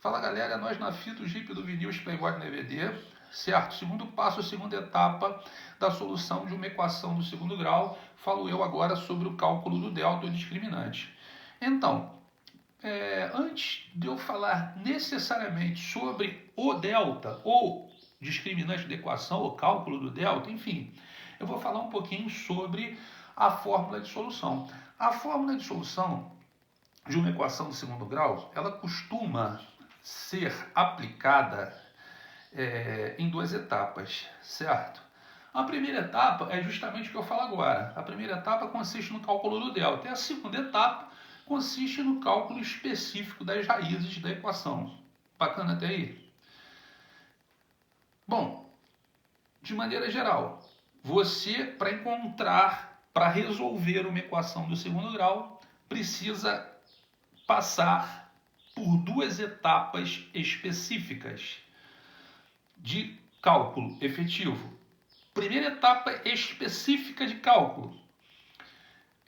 Fala galera, nós na fita, o Jeep do Vinil Playboy no DVD, certo? Segundo passo, segunda etapa da solução de uma equação do segundo grau, falo eu agora sobre o cálculo do delta ou discriminante. Então, antes de eu falar necessariamente sobre o delta ou discriminante da equação, ou cálculo do delta, enfim, eu vou falar um pouquinho sobre a fórmula de solução. A fórmula de solução de uma equação do segundo grau, ela costuma ser aplicada em duas etapas, certo? A primeira etapa é justamente o que eu falo agora. A primeira etapa consiste no cálculo do delta. E a segunda etapa consiste no cálculo específico das raízes da equação. Bacana até aí? Bom, de maneira geral, você, para resolver uma equação do segundo grau, precisa passar por duas etapas específicas de cálculo efetivo. Primeira etapa específica de cálculo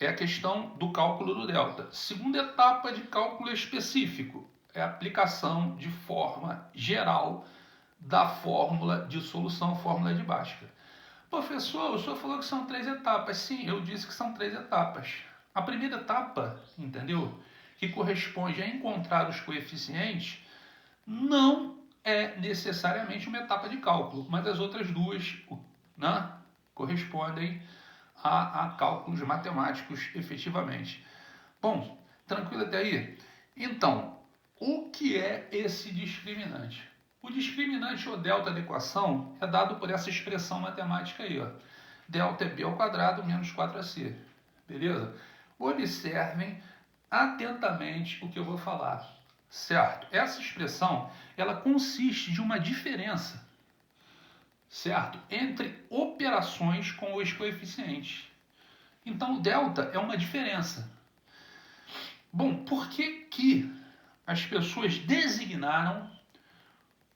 é a questão do cálculo do delta. Segunda etapa de cálculo específico é a aplicação de forma geral da fórmula de solução, fórmula de Bhaskara. Professor, o senhor falou que são três etapas. Sim, eu disse que são três etapas. A primeira etapa, entendeu? Que corresponde a encontrar os coeficientes, não é necessariamente uma etapa de cálculo, mas as outras duas, né, correspondem a cálculos matemáticos efetivamente. Bom, tranquilo até aí? Então, o que é esse discriminante? O discriminante ou delta da equação é dado por essa expressão matemática aí, ó. Delta é b ao quadrado menos 4ac. Beleza? Observem atentamente o que eu vou falar, certo? Essa expressão, ela consiste de uma diferença, certo? Entre operações com os coeficientes. Então, o delta é uma diferença. Bom, por que as pessoas designaram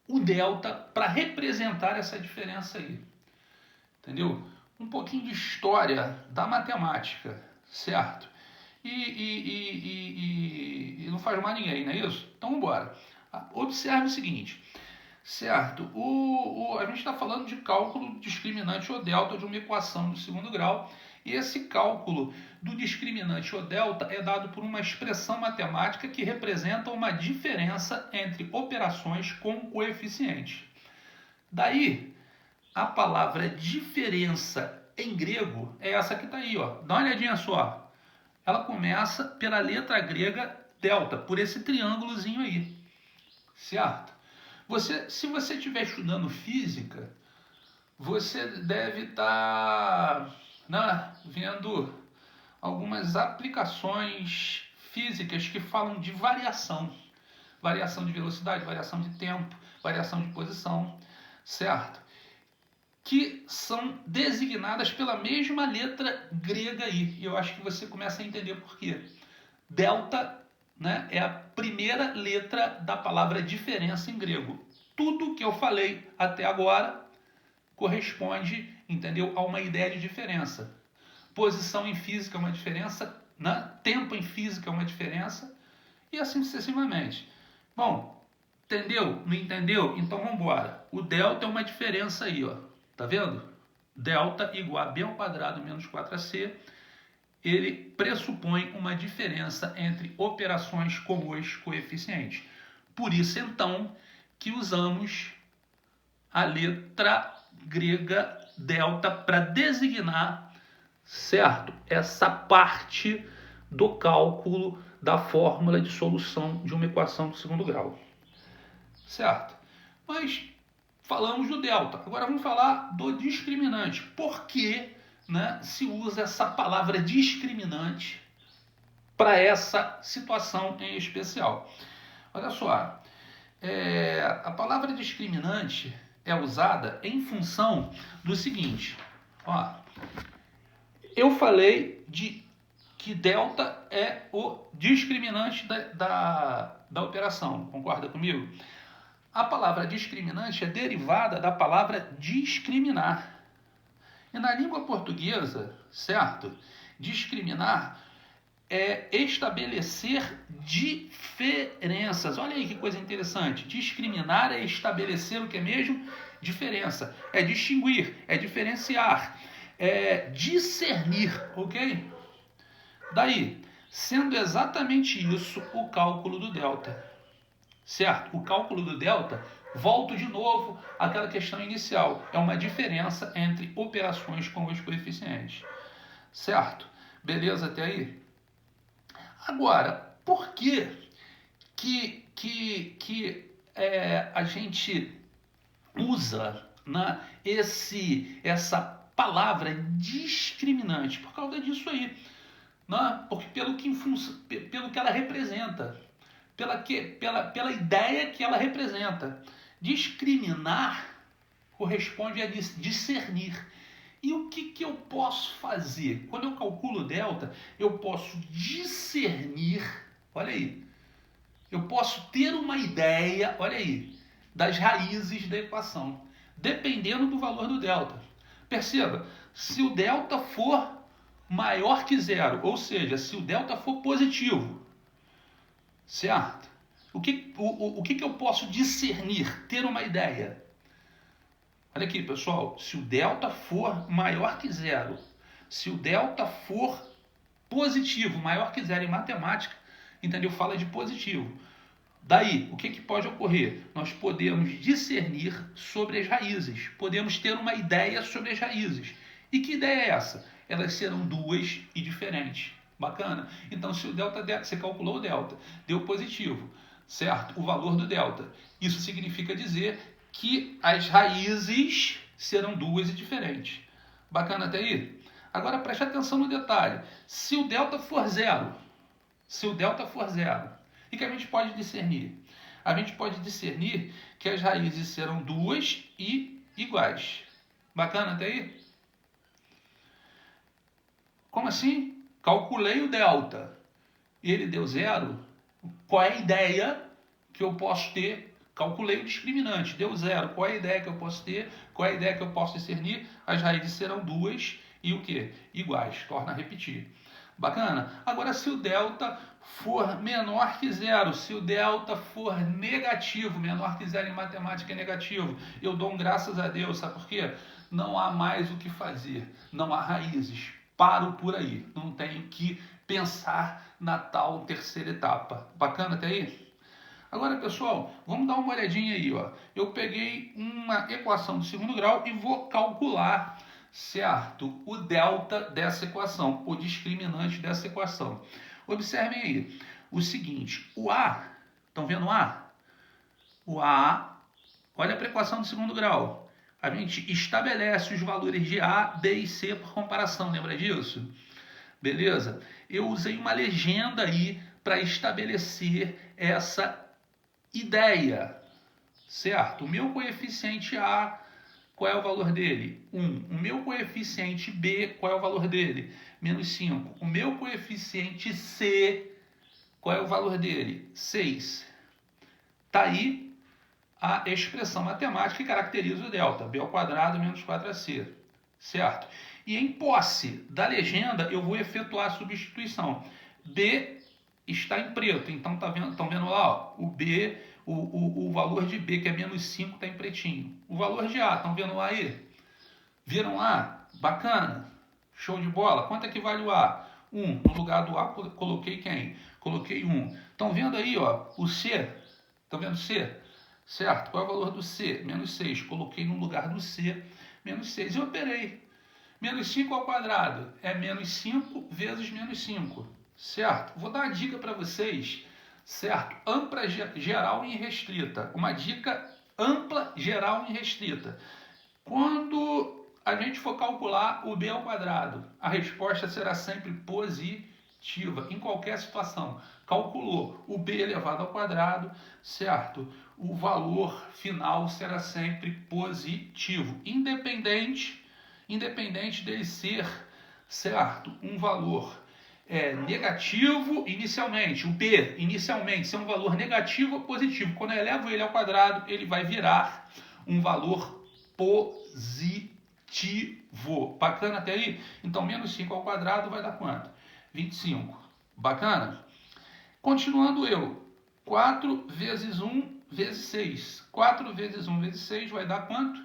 o delta para representar essa diferença aí? Entendeu? Um pouquinho de história da matemática, certo? E não faz mais ninguém, não é isso? Então, vamos embora. Observe o seguinte, certo? A gente está falando de cálculo discriminante ou delta de uma equação do segundo grau, e esse cálculo do discriminante ou delta é dado por uma expressão matemática que representa uma diferença entre operações com coeficientes. Daí, a palavra diferença em grego é essa que está aí, ó. Dá uma olhadinha só. Ela começa pela letra grega delta, por esse triângulozinho aí, certo? Se você estiver estudando física, você deve estar vendo algumas aplicações físicas que falam de variação. Variação de velocidade, variação de tempo, variação de posição, certo? Que são designadas pela mesma letra grega aí. E eu acho que você começa a entender por quê. Delta, né, é a primeira letra da palavra diferença em grego. Tudo que eu falei até agora corresponde, entendeu, a uma ideia de diferença. Posição em física é uma diferença, né? Tempo em física é uma diferença, e assim sucessivamente. Bom, entendeu? Não entendeu? Então vamos embora. O delta é uma diferença aí, ó. Tá vendo? Delta igual a b ao quadrado menos 4ac. Ele pressupõe uma diferença entre operações com os coeficientes. Por isso, então, que usamos a letra grega delta para designar, certo, essa parte do cálculo da fórmula de solução de uma equação do segundo grau. Certo? Mas falamos do delta. Agora vamos falar do discriminante. Por que, né, se usa essa palavra discriminante para essa situação em especial? Olha só, a palavra discriminante é usada em função do seguinte. Ó, eu falei que delta é o discriminante da operação. Concorda comigo? A palavra discriminante é derivada da palavra discriminar. E na língua portuguesa, certo? Discriminar estabelecer diferenças. Olha aí que coisa interessante. Discriminar é estabelecer o que é mesmo? Diferença. É distinguir, é diferenciar, é discernir, ok? Daí, sendo exatamente isso o cálculo do delta, certo? O cálculo do delta, volto de novo àquela questão inicial, é uma diferença entre operações com os coeficientes, certo? Beleza até aí? Agora, por que a gente usa, né, essa palavra discriminante? Por causa disso aí, né? Porque pelo que ela representa, pela ideia que ela representa. Discriminar corresponde a discernir. E o que eu posso fazer? Quando eu calculo delta, eu posso discernir, olha aí, eu posso ter uma ideia, olha aí, das raízes da equação, dependendo do valor do delta. Perceba, se o delta for maior que zero, ou seja, se o delta for positivo, certo? O que eu posso discernir, ter uma ideia? Olha aqui, pessoal, se o delta for maior que zero, se o delta for positivo, maior que zero em matemática, entendeu? Fala de positivo. Daí, o que pode ocorrer? Nós podemos discernir sobre as raízes, podemos ter uma ideia sobre as raízes. E que ideia é essa? Elas serão duas e diferentes. Bacana? Então, se o delta, você calculou o delta, deu positivo, certo? O valor do delta. Isso significa dizer que as raízes serão duas e diferentes. Bacana até aí? Agora preste atenção no detalhe. Se o delta for zero, o que a gente pode discernir? A gente pode discernir que as raízes serão duas e iguais. Bacana até aí? Como assim? Calculei o delta e ele deu zero. Qual é a ideia que eu posso ter? Calculei o discriminante, deu zero. Qual é a ideia que eu posso ter? Qual é a ideia que eu posso discernir? As raízes serão duas e o quê? Iguais. Torna a repetir. Bacana? Agora, se o delta for menor que zero, se o delta for negativo, menor que zero em matemática é negativo, eu dou um graças a Deus, sabe por quê? Não há mais o que fazer, não há raízes, paro por aí, não tenho que pensar na tal terceira etapa. Bacana até aí? Agora, pessoal, vamos dar uma olhadinha aí, ó. Eu peguei uma equação do segundo grau e vou calcular, certo, o delta dessa equação, o discriminante dessa equação. Observem aí o seguinte, o A, estão vendo o A? O A, olha para a equação do segundo grau. A gente estabelece os valores de A, B e C por comparação, lembra disso? Beleza? Eu usei uma legenda aí para estabelecer essa ideia, certo? O meu coeficiente A, qual é o valor dele? 1. O meu coeficiente B, qual é o valor dele? Menos 5. O meu coeficiente C, qual é o valor dele? 6. Está aí a expressão matemática que caracteriza o delta, B ao quadrado menos 4AC, certo? E em posse da legenda, eu vou efetuar a substituição. B está em preto, então estão vendo lá, ó, o B, o valor de B, que é menos 5, está em pretinho. O valor de A, estão vendo lá aí? Viram lá? Bacana? Show de bola? Quanto é que vale o A? 1. No lugar do A, coloquei quem? Coloquei 1. Estão vendo aí, ó, o C? Estão vendo o C? Certo? Qual é o valor do C? Menos 6. Coloquei no lugar do C, menos 6. E operei. Menos 5 ao quadrado é menos 5 vezes menos 5. Certo? Vou dar uma dica para vocês, certo? Ampla, geral e restrita. Uma dica ampla, geral e restrita. Quando a gente for calcular o B ao quadrado, a resposta será sempre positiva, em qualquer situação. Calculou o B elevado ao quadrado, certo? O valor final será sempre positivo, independente dele ser, certo, um valor negativo inicialmente, o B inicialmente ser um valor negativo ou positivo. Quando eu elevo ele ao quadrado, ele vai virar um valor positivo. Bacana até aí? Então, menos 5 ao quadrado vai dar quanto? 25. Bacana? Continuando eu. 4 vezes 1 vezes 6. 4 vezes 1 vezes 6 vai dar quanto?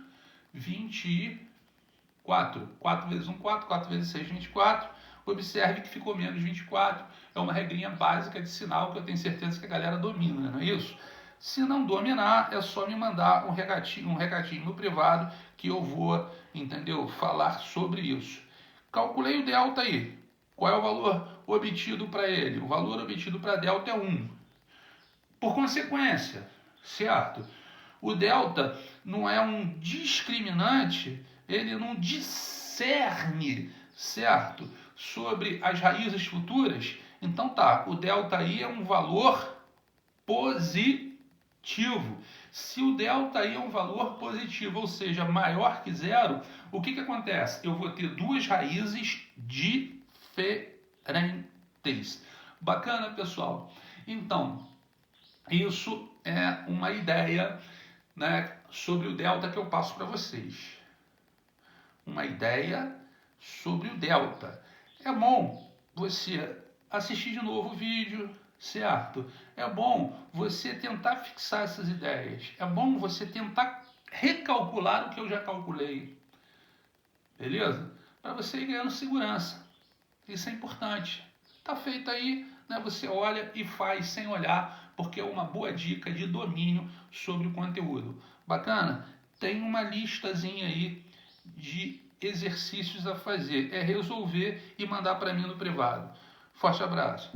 24. 4 vezes 1, 4. 4 vezes 6, 24. Observe que ficou menos 24. É uma regrinha básica de sinal que eu tenho certeza que a galera domina, não é isso? Se não dominar, é só me mandar um recadinho no privado que eu vou, entendeu, falar sobre isso. Calculei o delta aí. Qual é o valor obtido para ele? O valor obtido para delta é 1. Por consequência, certo? O delta não é um discriminante, ele não discerne, certo? Sobre as raízes futuras. Então tá, o delta aí é um valor positivo. Se o delta aí é um valor positivo, ou seja, maior que zero, o que acontece? Eu vou ter duas raízes diferentes. Bacana, pessoal? Então, isso é uma ideia, né, sobre o delta que eu passo para vocês. Uma ideia sobre o delta. É bom você assistir de novo o vídeo, certo? É bom você tentar fixar essas ideias. É bom você tentar recalcular o que eu já calculei. Beleza? Para você ir ganhando segurança. Isso é importante. Tá feito aí, né? Você olha e faz sem olhar, porque é uma boa dica de domínio sobre o conteúdo. Bacana? Tem uma listazinha aí de exercícios a fazer. É resolver e mandar para mim no privado. Forte abraço.